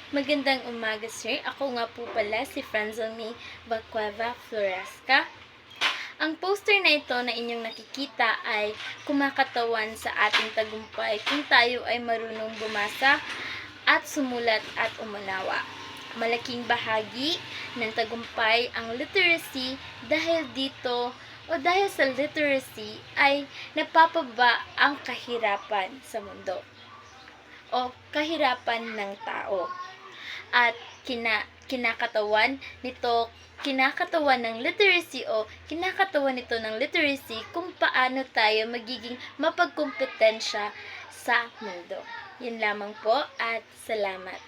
Magandang umaga, sir. Ako nga po pala si Franzelmi Bacueva Floresca. Ang poster na ito na inyong nakikita ay kumakatawan sa ating tagumpay kung tayo ay marunong bumasa at sumulat at umunawa. Malaking bahagi ng tagumpay ang literacy dahil sa literacy ay napapaba ang kahirapan sa mundo o kahirapan ng tao. At kinakatawan ng literacy o kinakatawan nito ng literacy kung paano tayo magiging mapagkumpetensya sa mundo. Yan lamang po at salamat.